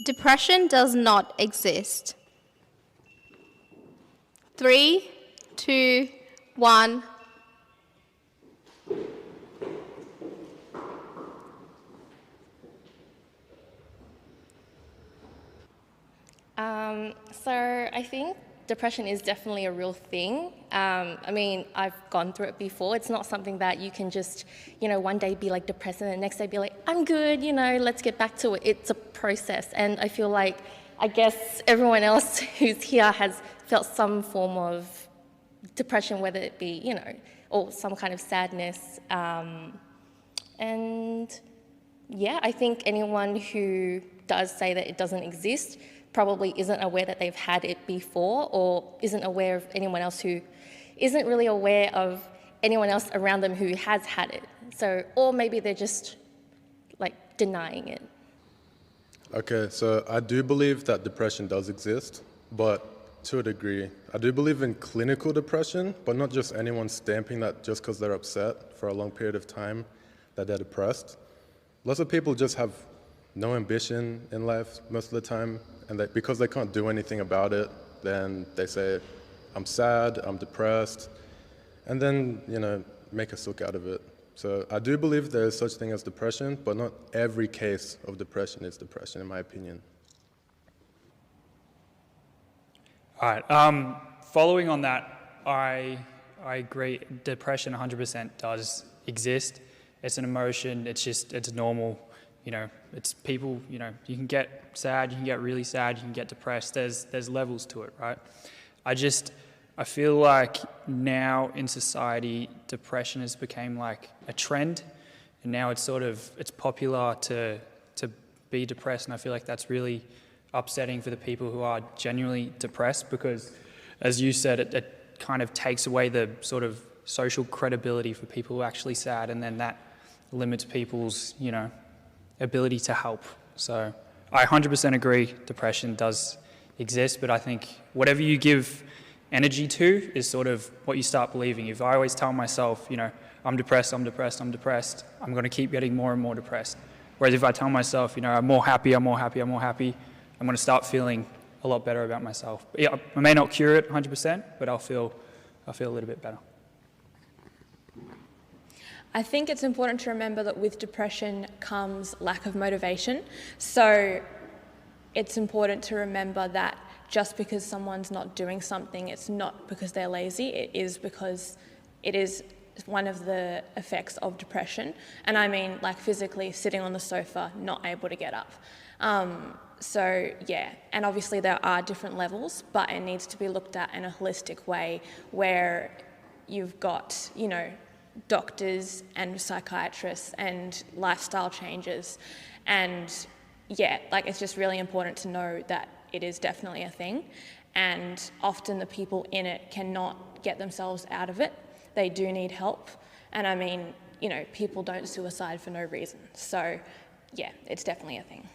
Depression does not exist. 3, 2, 1. So I think depression is definitely a real thing. I mean, I've gone through it before. It's not something that you can just, one day be like depressed and the next day be like, I'm good, let's get back to it. It's a process. And I feel like, I guess everyone else who's here has felt some form of depression, whether it be, or some kind of sadness. And yeah, I think anyone who does say that it doesn't exist probably isn't aware that they've had it before, or isn't aware of anyone else who isn't really aware of anyone else around them who has had it. So, or maybe they're just like denying it. Okay, so I do believe that depression does exist, but to a degree. I do believe in clinical depression, but not just anyone stamping that just because they're upset for a long period of time that they're depressed. Lots of people just have no ambition in life most of the time, and because they can't do anything about it, then they say, I'm sad, I'm depressed, and then, make a sook out of it. So I do believe there is such thing as depression, but not every case of depression is depression, in my opinion. All right. Following on that, I agree. Depression 100% does exist. It's an emotion. It's normal. It's people. You can get sad. You can get really sad. You can get depressed. There's levels to it, right? I feel like now in society, depression has become like a trend, and now it's popular to be depressed, and I feel like that's really upsetting for the people who are genuinely depressed, because, as you said, it kind of takes away the sort of social credibility for people who are actually sad, and then that limits people's, ability to help. So I 100% agree depression does exist, but I think whatever you give energy to is sort of what you start believing. If I always tell myself, I'm depressed, I'm going to keep getting more and more depressed. Whereas if I tell myself, I'm more happy, I'm going to start feeling a lot better about myself. Yeah, I may not cure it 100%, but I'll feel a little bit better. I think it's important to remember that with depression comes lack of motivation. So it's important to remember that just because someone's not doing something, it's not because they're lazy, it is because it is one of the effects of depression. And I mean, like physically sitting on the sofa, not able to get up. So yeah, and obviously there are different levels, but it needs to be looked at in a holistic way where you've got, doctors and psychiatrists and lifestyle changes. And yeah, it's just really important to know that it is definitely a thing, and often the people in it cannot get themselves out of it. They do need help, and I mean, people don't suicide for no reason. So yeah, it's definitely a thing.